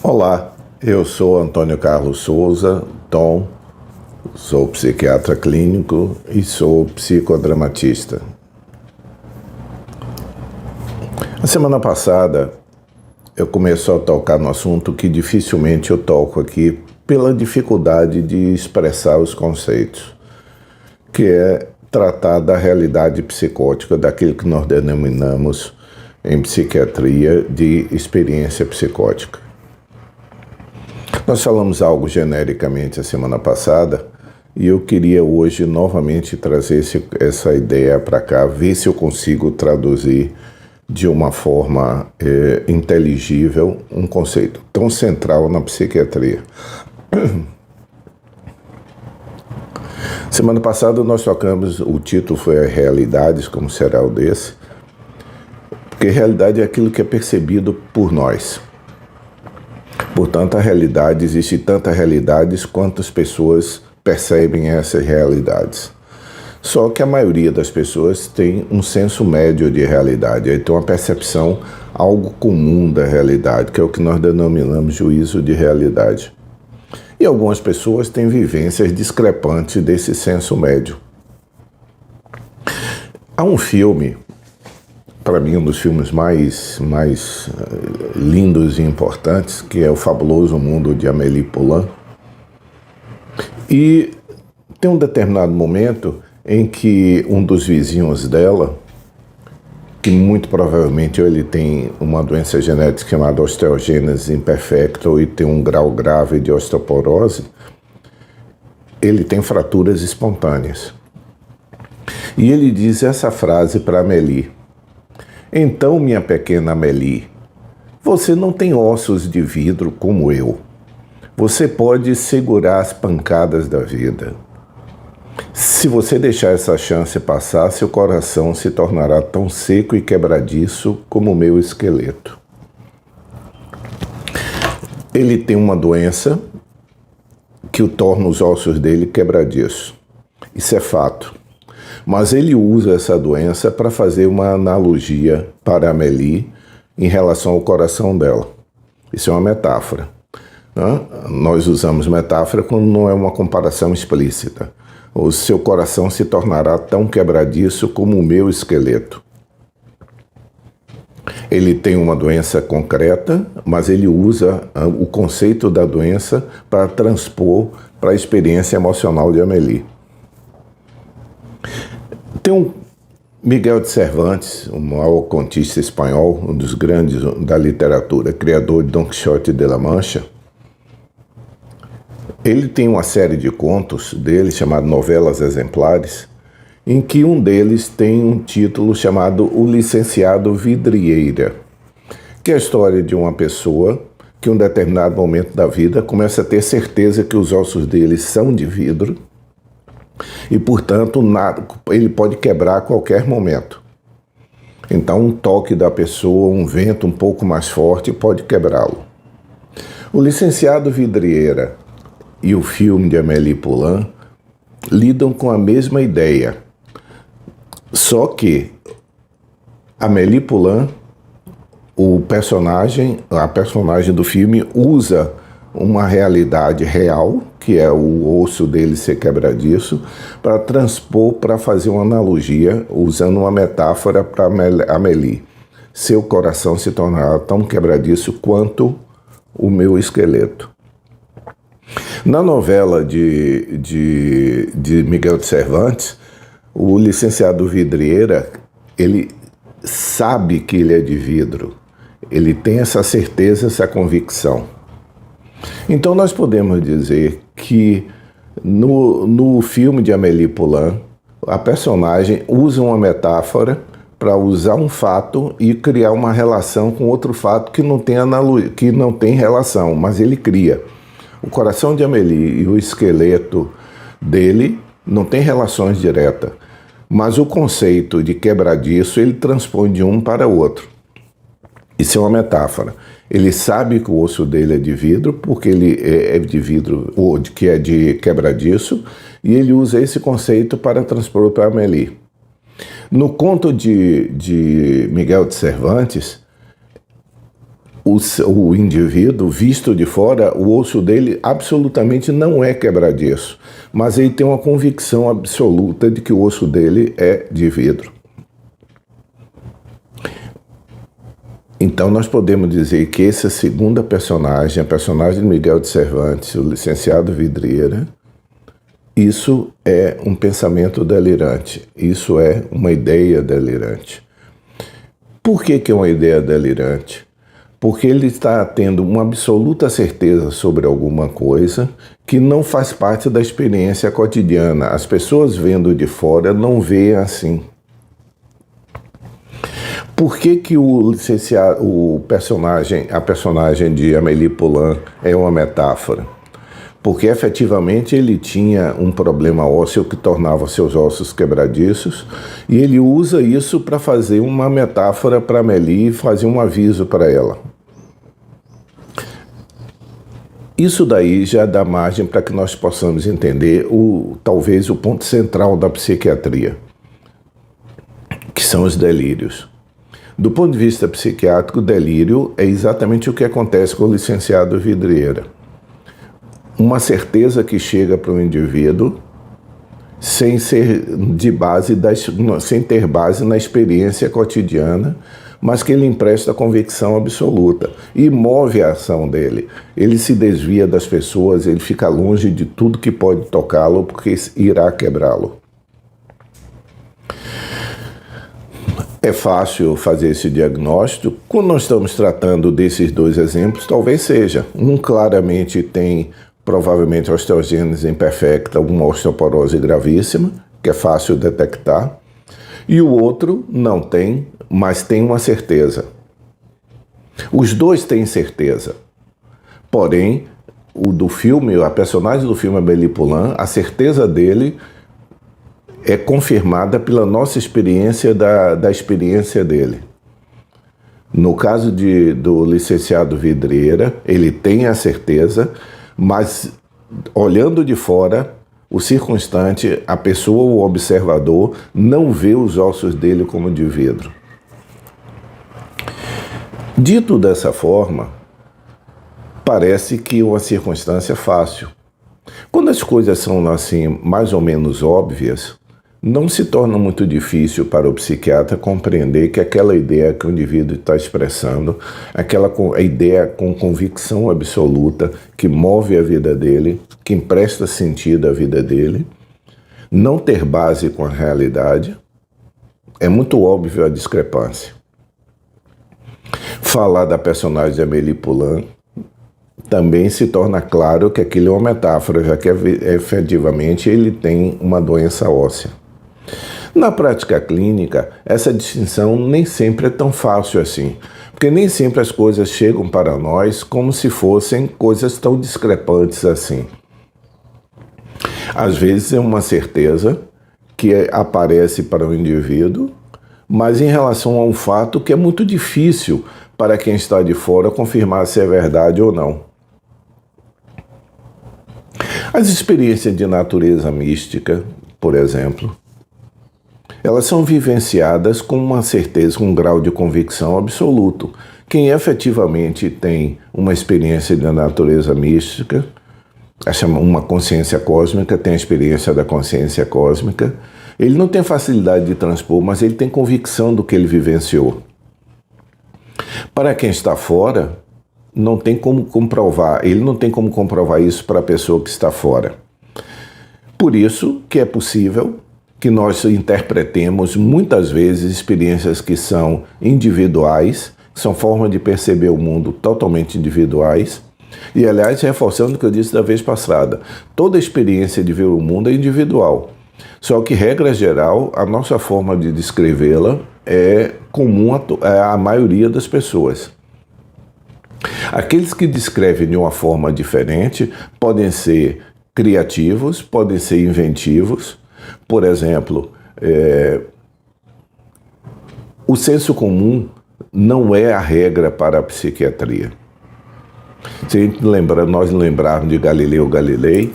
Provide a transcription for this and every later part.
Olá, eu sou Antônio Carlos Souza, Tom, sou psiquiatra clínico e sou psicodramatista. A semana passada eu comecei a tocar no assunto que dificilmente eu toco aqui pela dificuldade de expressar os conceitos, que é tratar da realidade psicótica, daquilo que nós denominamos em psiquiatria de experiência psicótica. Nós falamos algo genericamente a semana passada e eu queria hoje novamente trazer essa ideia para cá, ver se eu consigo traduzir de uma forma inteligível um conceito tão central na psiquiatria. Semana passada nós tocamos, o título foi Realidades, como será o desse, porque realidade é aquilo que é percebido por nós. Portanto, a realidade, existe tanta realidades quantas pessoas percebem essas realidades. Só que a maioria das pessoas tem um senso médio de realidade, tem uma percepção algo comum da realidade, que é o que nós denominamos juízo de realidade. E algumas pessoas têm vivências discrepantes desse senso médio. Há um filme, para mim um dos filmes mais lindos e importantes, que é O Fabuloso Mundo de Amélie Poulain. E tem um determinado momento em que um dos vizinhos dela, que muito provavelmente ele tem uma doença genética chamada osteogênese imperfecta e tem um grau grave de osteoporose, ele tem fraturas espontâneas. E ele diz essa frase para Amélie: "Então, minha pequena Amélie, você não tem ossos de vidro como eu. Você pode segurar as pancadas da vida. Se você deixar essa chance passar, seu coração se tornará tão seco e quebradiço como o meu esqueleto." Ele tem uma doença que o torna os ossos dele quebradiços. Isso é fato. Mas ele usa essa doença para fazer uma analogia para Amélie em relação ao coração dela. Isso é uma metáfora. Nós usamos metáfora quando não é uma comparação explícita. O seu coração se tornará tão quebradiço como o meu esqueleto. Ele tem uma doença concreta, mas ele usa o conceito da doença para transpor para a experiência emocional de Amélie. Tem um Miguel de Cervantes, o maior contista espanhol, um dos grandes da literatura, criador de Don Quixote de la Mancha. Ele tem uma série de contos dele, chamado Novelas Exemplares, em que um deles tem um título chamado O Licenciado Vidrieira, que é a história de uma pessoa que em um determinado momento da vida começa a ter certeza que os ossos dele são de vidro e, portanto, ele pode quebrar a qualquer momento. Então, um toque da pessoa, um vento um pouco mais forte pode quebrá-lo. O Licenciado Vidrieira e o filme de Amélie Poulain lidam com a mesma ideia. Só que Amélie Poulain, a personagem do filme, usa uma realidade real, que é o osso dele ser quebradiço, para transpor, para fazer uma analogia, usando uma metáfora para Amélie. Seu coração se tornará tão quebradiço quanto o meu esqueleto. Na novela de Miguel de Cervantes, o Licenciado Vidrieira, ele sabe que ele é de vidro. Ele tem essa certeza, essa convicção. Então nós podemos dizer que no filme de Amélie Poulain, a personagem usa uma metáfora para usar um fato e criar uma relação com outro fato que não tem relação, mas ele cria. O coração de Amélie e o esqueleto dele não tem relações diretas, mas o conceito de quebradiço ele transpõe de um para o outro. Isso é uma metáfora. Ele sabe que o osso dele é de vidro, porque ele é de vidro, ou que é de quebradiço, e ele usa esse conceito para transpor para Amélie. No conto de Miguel de Cervantes, o indivíduo, visto de fora, o osso dele absolutamente não é quebradiço, mas ele tem uma convicção absoluta de que o osso dele é de vidro. Então nós podemos dizer que essa segunda personagem, a personagem de Miguel de Cervantes, o licenciado Vidrieira, isso é um pensamento delirante, isso é uma ideia delirante. Por que é uma ideia delirante? Porque ele está tendo uma absoluta certeza sobre alguma coisa que não faz parte da experiência cotidiana. As pessoas vendo de fora não veem assim. Por que a personagem de Amélie Poulain é uma metáfora? Porque efetivamente ele tinha um problema ósseo que tornava seus ossos quebradiços e ele usa isso para fazer uma metáfora para Amélie e fazer um aviso para ela. Isso daí já dá margem para que nós possamos entender talvez o ponto central da psiquiatria, que são os delírios. Do ponto de vista psiquiátrico, o delírio é exatamente o que acontece com o licenciado Vidrieira. Uma certeza que chega para o indivíduo sem ter base na experiência cotidiana, mas que ele empresta convicção absoluta e move a ação dele. Ele se desvia das pessoas, ele fica longe de tudo que pode tocá-lo, porque irá quebrá-lo. É fácil fazer esse diagnóstico. Quando nós estamos tratando desses dois exemplos, talvez seja. Um claramente tem provavelmente osteogênese imperfecta, uma osteoporose gravíssima, que é fácil detectar, e o outro não tem, mas tem uma certeza. Os dois têm certeza. Porém, o do filme, a personagem do filme Amélie Poulain, a certeza dele é confirmada pela nossa experiência da experiência dele. No caso do licenciado Vidrieira, ele tem a certeza, mas olhando de fora, o circunstante, a pessoa, o observador, não vê os ossos dele como de vidro. Dito dessa forma, parece que uma circunstância fácil. Quando as coisas são assim, mais ou menos óbvias, não se torna muito difícil para o psiquiatra compreender que aquela ideia que o indivíduo está expressando, a ideia com convicção absoluta que move a vida dele, que empresta sentido à vida dele, não ter base com a realidade, é muito óbvio a discrepância. Falar da personagem de Amélie Poulain também se torna claro que aquilo é uma metáfora, já que efetivamente ele tem uma doença óssea. Na prática clínica, essa distinção nem sempre é tão fácil assim, porque nem sempre as coisas chegam para nós como se fossem coisas tão discrepantes assim. Às vezes é uma certeza que aparece para o indivíduo, mas em relação a um fato que é muito difícil para quem está de fora confirmar se é verdade ou não. As experiências de natureza mística, por exemplo, elas são vivenciadas com uma certeza, com um grau de convicção absoluto. Quem efetivamente tem uma experiência de natureza mística, uma consciência cósmica, tem a experiência da consciência cósmica, ele não tem facilidade de transpor, mas ele tem convicção do que ele vivenciou. Para quem está fora, não tem como comprovar, ele não tem como comprovar isso para a pessoa que está fora. Por isso que é possível que nós interpretemos muitas vezes experiências que são individuais, que são formas de perceber o mundo totalmente individuais. E, aliás, reforçando o que eu disse da vez passada, toda experiência de ver o mundo é individual. Só que, regra geral, a nossa forma de descrevê-la é comum à maioria das pessoas. Aqueles que descrevem de uma forma diferente podem ser criativos, podem ser inventivos. Por exemplo, o senso comum não é a regra para a psiquiatria. Se nós lembrarmos de Galileu Galilei,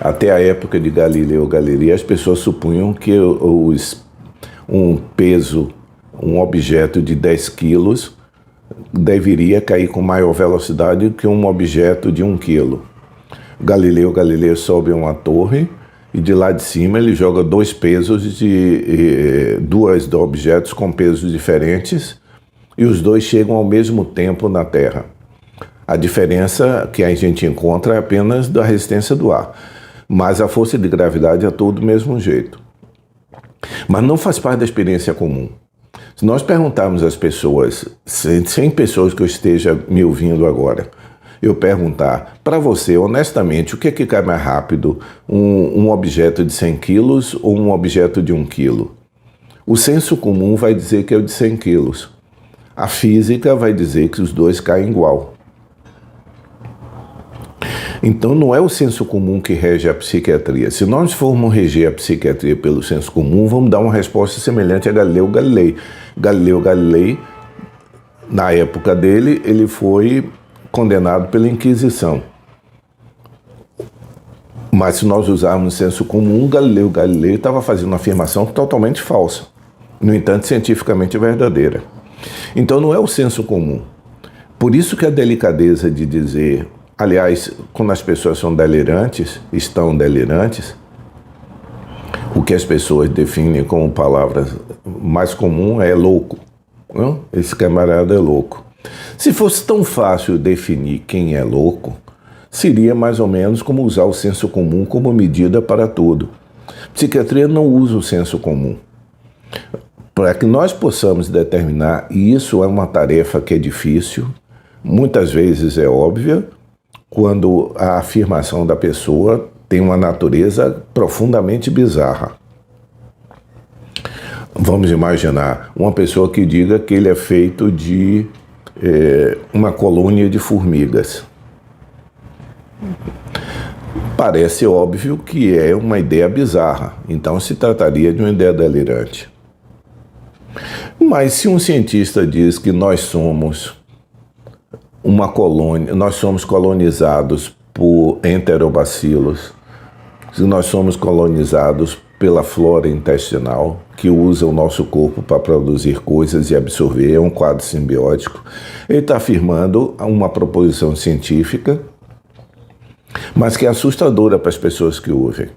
até a época de Galileu Galilei, as pessoas supunham que um objeto de 10 quilos deveria cair com maior velocidade que um objeto de 1 quilo. Galileu sobe uma torre e de lá de cima ele joga dois objetos com pesos diferentes e os dois chegam ao mesmo tempo na Terra. A diferença que a gente encontra é apenas da resistência do ar, mas a força de gravidade atua do mesmo jeito. Mas não faz parte da experiência comum. Se nós perguntarmos às pessoas, 100 pessoas que eu esteja me ouvindo agora, eu perguntar para você, honestamente, o que é que cai mais rápido, um objeto de 100 quilos ou um objeto de 1 quilo? O senso comum vai dizer que é o de 100 quilos. A física vai dizer que os dois caem igual. Então não é o senso comum que rege a psiquiatria. Se nós formos reger a psiquiatria pelo senso comum, vamos dar uma resposta semelhante a Galileu Galilei. Galileu Galilei, na época dele, ele foi condenado pela Inquisição. Mas se nós usarmos o senso comum, Galileu Galilei estava fazendo uma afirmação totalmente falsa, no entanto, cientificamente verdadeira. Então não é o senso comum. Por isso que a delicadeza de dizer... Aliás, quando as pessoas estão delirantes, o que as pessoas definem como palavras mais comum é louco. Não? Esse camarada é louco. Se fosse tão fácil definir quem é louco, seria mais ou menos como usar o senso comum como medida para tudo. Psiquiatria não usa o senso comum. Para que nós possamos determinar, e isso é uma tarefa que é difícil, muitas vezes é óbvia, quando a afirmação da pessoa tem uma natureza profundamente bizarra. Vamos imaginar uma pessoa que diga que ele é feito de uma colônia de formigas. Parece óbvio que é uma ideia bizarra, então se trataria de uma ideia delirante. Mas se um cientista diz que nós somos uma colônia, nós somos colonizados por enterobacilos, se nós somos colonizados pela flora intestinal, que usa o nosso corpo para produzir coisas e absorver, é um quadro simbiótico, ele está afirmando uma proposição científica, mas que é assustadora para as pessoas que ouvem.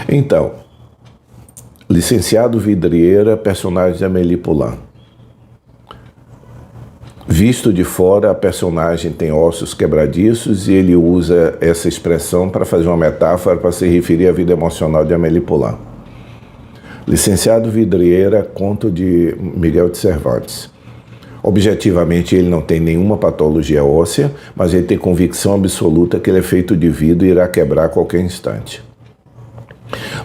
Então, Licenciado Vidrieira, personagem de Amélie Poulain. Visto de fora, a personagem tem ossos quebradiços e ele usa essa expressão para fazer uma metáfora para se referir à vida emocional de Amélie Poulain. Licenciado Vidrieira, conto de Miguel de Cervantes. Objetivamente, ele não tem nenhuma patologia óssea, mas ele tem convicção absoluta que ele é feito de vidro e irá quebrar a qualquer instante.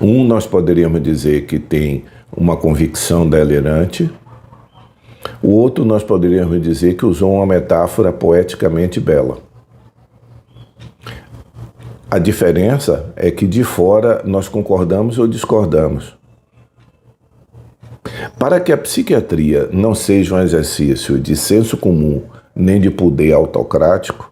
Nós poderíamos dizer que tem uma convicção delirante. O outro, nós poderíamos dizer que usou uma metáfora poeticamente bela. A diferença é que de fora nós concordamos ou discordamos. Para que a psiquiatria não seja um exercício de senso comum nem de poder autocrático,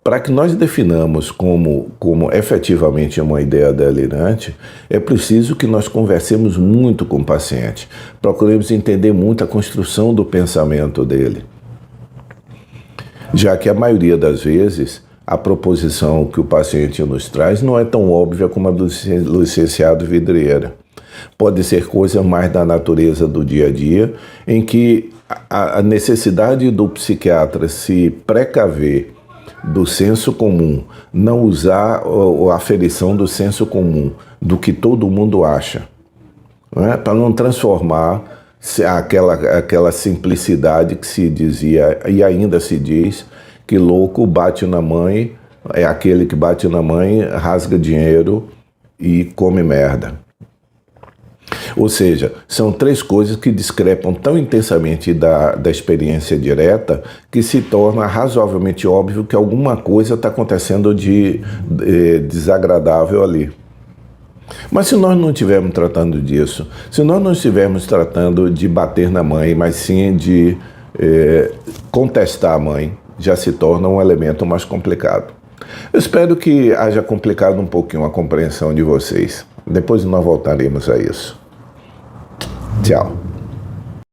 para que nós definamos como efetivamente uma ideia delirante, é preciso que nós conversemos muito com o paciente, procuremos entender muito a construção do pensamento dele. Já que a maioria das vezes, a proposição que o paciente nos traz não é tão óbvia como a do licenciado Vidrieira. Pode ser coisa mais da natureza do dia a dia, em que a necessidade do psiquiatra se precaver do senso comum, não usar a aferição do senso comum, do que todo mundo acha, não é? Para não transformar aquela simplicidade que se dizia, e ainda se diz, que louco bate na mãe, é aquele que bate na mãe, rasga dinheiro e come merda. Ou seja, são três coisas que discrepam tão intensamente da experiência direta que se torna razoavelmente óbvio que alguma coisa está acontecendo de desagradável ali. Mas se nós não estivermos tratando disso, se nós não estivermos tratando de bater na mãe, mas sim de contestar a mãe, já se torna um elemento mais complicado. Eu espero que haja complicado um pouquinho a compreensão de vocês. Depois nós voltaremos a isso. Tchau.